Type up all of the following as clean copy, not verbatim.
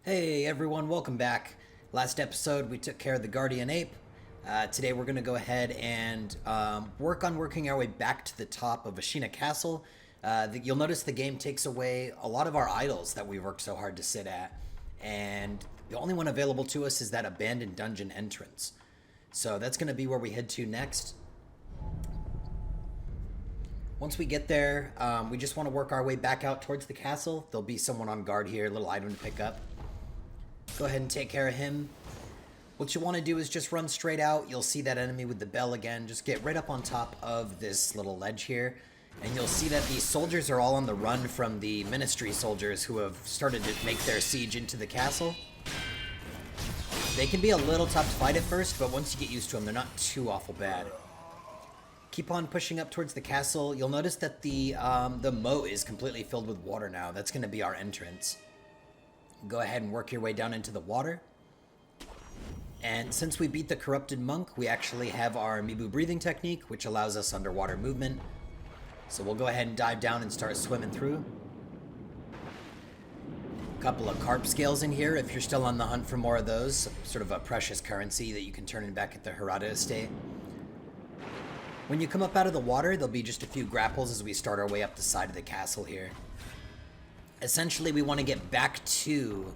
Hey everyone, welcome back. Last episode we took care of the Guardian Ape. Today we're going to go ahead and work on working our way back to the top of Ashina Castle. You'll notice the game takes away a lot of our idols that we worked so hard to sit at. And the only one available to us is that abandoned dungeon entrance. So that's going to be where we head to next. Once we get there, we just want to work our way back out towards the castle. There'll be someone on guard here, a little item to pick up. Go ahead and take care of him. What you want to do is just run straight out. You'll see that enemy with the bell again. Just get right up on top of this little ledge here. And you'll see that these soldiers are all on the run from the ministry soldiers who have started to make their siege into the castle. They can be a little tough to fight at first, but once you get used to them, they're not too awful bad. Keep on pushing up towards the castle. You'll notice that the moat is completely filled with water now. That's going to be our entrance. Go ahead and work your way down into the water. And since we beat the corrupted monk, we actually have our Mibu breathing technique, which allows us underwater movement. So we'll go ahead and dive down and start swimming through. A couple of carp scales in here if you're still on the hunt for more of those. Sort of a precious currency that you can turn in back at the Harada estate. When you come up out of the water, there'll be just a few grapples as we start our way up the side of the castle here. Essentially, we want to get back to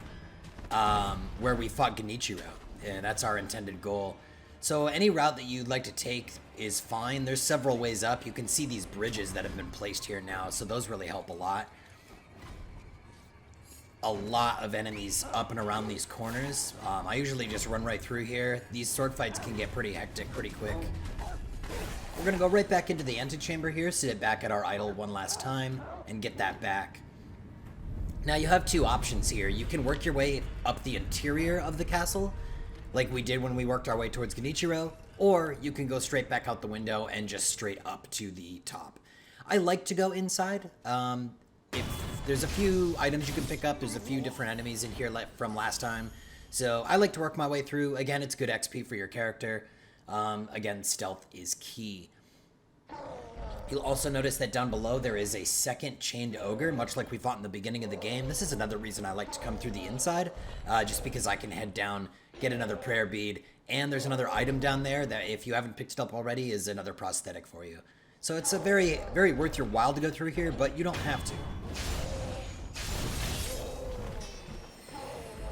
where we fought Genichiro, and that's our intended goal. So any route that you'd like to take is fine. There's several ways up. You can see these bridges that have been placed here now, so those really help a lot. A lot of enemies up and around these corners. I usually just run right through here. These sword fights can get pretty hectic pretty quick. We're going to go right back into the antechamber here, sit it back at our idol one last time, and get that back. Now you have two options here. You can work your way up the interior of the castle, like we did when we worked our way towards Genichiro, or you can go straight back out the window and just straight up to the top. I like to go inside. If there's a few items you can pick up, there's a few different enemies in here from last time, so I like to work my way through. Again, it's good XP for your character. Again, stealth is key. You'll also notice that down below there is a second chained ogre, much like we fought in the beginning of the game. This is another reason I like to come through the inside, just because I can head down, get another prayer bead, and there's another item down there that, if you haven't picked it up already, is another prosthetic for you. So it's a very, very worth your while to go through here, but you don't have to.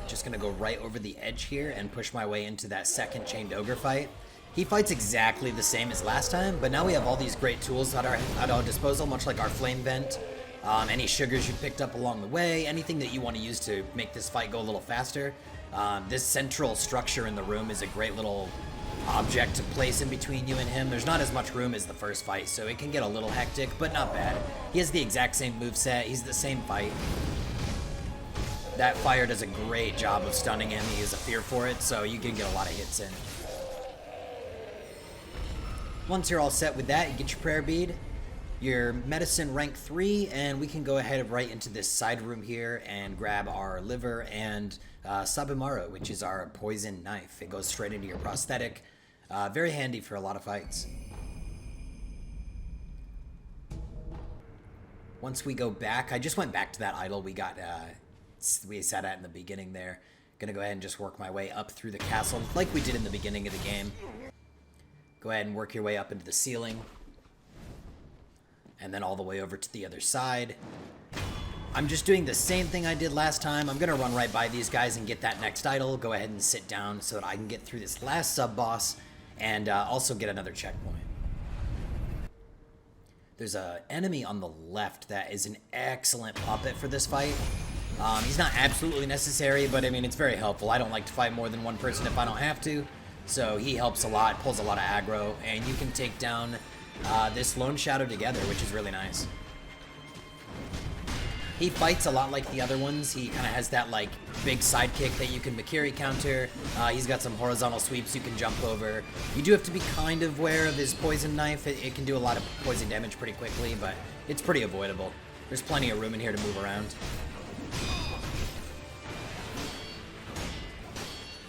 Just gonna go right over the edge here and push my way into that second chained ogre fight. He fights exactly the same as last time, but now we have all these great tools at our disposal, much like our flame vent, any sugars you picked up along the way, anything that you want to use to make this fight go a little faster. This central structure in the room is a great little object to place in between you and him. There's not as much room as the first fight, so it can get a little hectic, but not bad. He has the exact same moveset, he's the same fight. That fire does a great job of stunning him, he has a fear for it, so you can get a lot of hits in. Once you're all set with that, you get your prayer bead, your medicine rank 3, and we can go ahead right into this side room here and grab our liver and Sabimaro, which is our poison knife. It goes straight into your prosthetic. Very handy for a lot of fights. Once we go back, I just went back to that idol we sat at in the beginning there. Gonna go ahead and just work my way up through the castle like we did in the beginning of the game. Go ahead and work your way up into the ceiling. And then all the way over to the other side. I'm just doing the same thing I did last time. I'm going to run right by these guys and get that next idol. Go ahead and sit down so that I can get through this last sub-boss and also get another checkpoint. There's an enemy on the left that is an excellent puppet for this fight. He's not absolutely necessary, but I mean, it's very helpful. I don't like to fight more than one person if I don't have to. So he helps a lot, pulls a lot of aggro, and you can take down this Lone Shadow together, which is really nice. He fights a lot like the other ones. He kind of has that like big sidekick that you can Makiri counter. He's got some horizontal sweeps you can jump over. You do have to be kind of aware of his poison knife. It can do a lot of poison damage pretty quickly, but it's pretty avoidable. There's plenty of room in here to move around.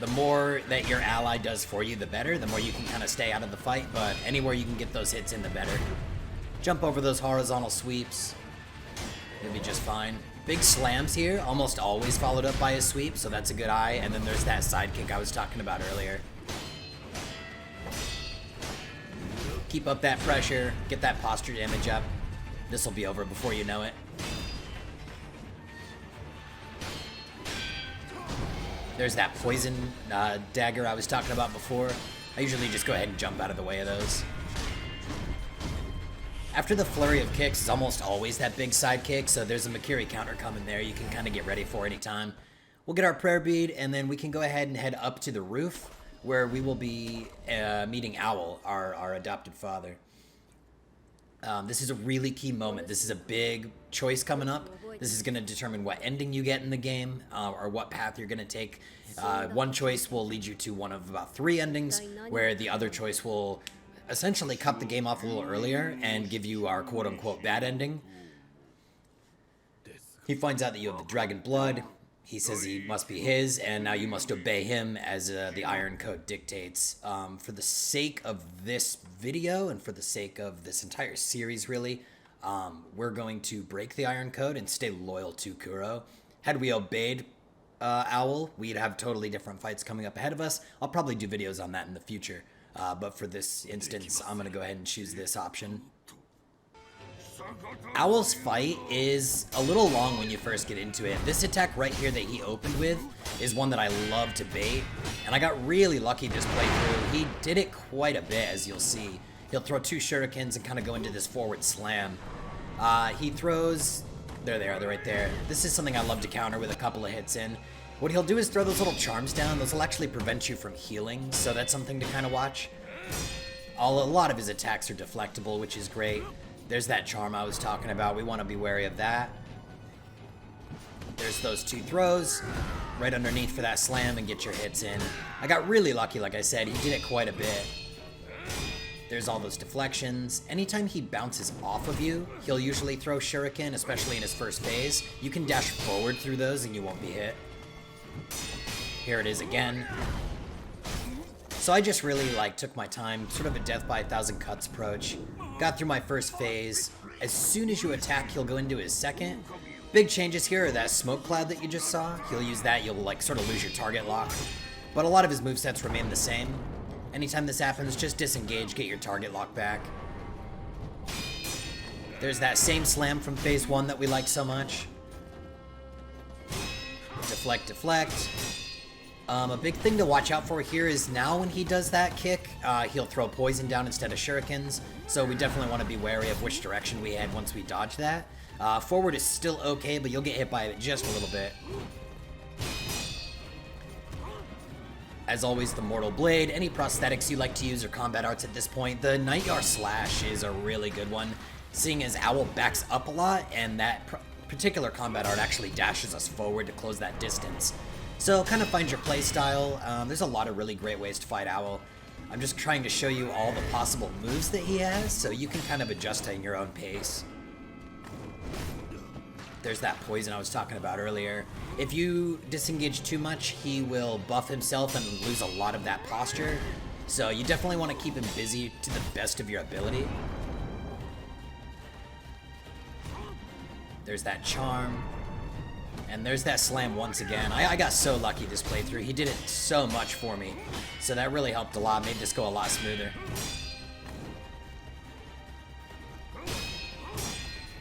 The more that your ally does for you, the better. The more you can kind of stay out of the fight, but anywhere you can get those hits in, the better. Jump over those horizontal sweeps. You'll be just fine. Big slams here, almost always followed up by a sweep, so that's a good eye. And then there's that side kick I was talking about earlier. Keep up that pressure, get that posture damage up. This will be over before you know it. There's that poison dagger I was talking about before. I usually just go ahead and jump out of the way of those. After the flurry of kicks, it's almost always that big side kick, so there's a Makiri counter coming there you can kind of get ready for anytime. We'll get our prayer bead, and then we can go ahead and head up to the roof, where we will be meeting Owl, our adopted father. This is a really key moment. This is a big choice coming up. This is going to determine what ending you get in the game, or what path you're going to take. One choice will lead you to one of about 3 endings, where the other choice will essentially cut the game off a little earlier and give you our quote-unquote bad ending. He finds out that you have the dragon blood. He says he must be his, and now you must obey him as the Iron Code dictates. For the sake of this video, and for the sake of this entire series, really, we're going to break the Iron Code and stay loyal to Kuro. Had we obeyed Owl, we'd have totally different fights coming up ahead of us. I'll probably do videos on that in the future. But for this instance, I'm going to go ahead and choose this option. Owl's fight is a little long when you first get into it. This attack right here that he opened with is one that I love to bait, and I got really lucky this playthrough. He did it quite a bit, as you'll see. He'll throw 2 shurikens and kind of go into this forward slam. He throws... There they are, they're right there. This is something I love to counter with a couple of hits in. What he'll do is throw those little charms down. Those will actually prevent you from healing, so that's something to kind of watch. A lot of his attacks are deflectable, which is great. There's that charm I was talking about. We want to be wary of that. There's those 2 throws right underneath for that slam and get your hits in. I got really lucky, like I said. He did it quite a bit. There's all those deflections. Anytime he bounces off of you, he'll usually throw shuriken, especially in his first phase. You can dash forward through those and you won't be hit. Here it is again. So I just really took my time, sort of a death by 1,000 cuts approach. Got through my first phase. As soon as you attack, he'll go into his second. Big changes here are that smoke cloud that you just saw. He'll use that, you'll sort of lose your target lock. But a lot of his movesets remain the same. Anytime this happens, just disengage, get your target lock back. There's that same slam from phase 1 that we like so much. Deflect, deflect. A big thing to watch out for here is now when he does that kick, he'll throw poison down instead of shurikens, so we definitely want to be wary of which direction we head once we dodge that. Forward is still okay, but you'll get hit by it just a little bit. As always, the Mortal Blade, any prosthetics you like to use or combat arts at this point, the Nightjar Slash is a really good one, seeing as Owl backs up a lot, and that particular combat art actually dashes us forward to close that distance. So kind of find your play style. There's a lot of really great ways to fight Owl. I'm just trying to show you all the possible moves that he has, so you can kind of adjust at your own pace. There's that poison I was talking about earlier. If you disengage too much, he will buff himself and lose a lot of that posture. So you definitely want to keep him busy to the best of your ability. There's that charm. And there's that slam once again. I got so lucky this playthrough. He did it so much for me. So that really helped a lot, made this go a lot smoother.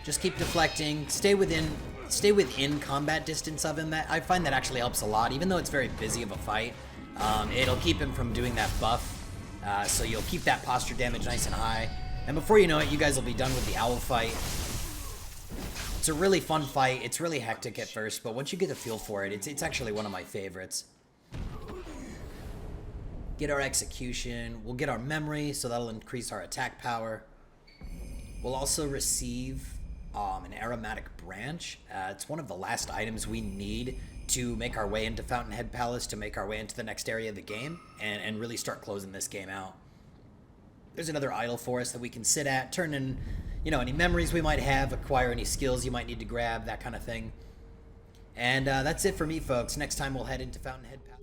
Just keep deflecting, stay within combat distance of him. I find that actually helps a lot, even though it's very busy of a fight. It'll keep him from doing that buff, so you'll keep that posture damage nice and high. And before you know it, you guys will be done with the Owl fight. It's a really fun fight. It's really hectic at first, but once you get a feel for it, it's actually one of my favorites. Get our execution. We'll get our memory, so that'll increase our attack power. We'll also receive an aromatic branch. It's one of the last items we need to make our way into Fountainhead Palace, to make our way into the next area of the game, and really start closing this game out. There's another idol for us that we can sit at, turn in, any memories we might have, acquire any skills you might need to grab, that kind of thing. And that's it for me, folks. Next time we'll head into Fountainhead Palace.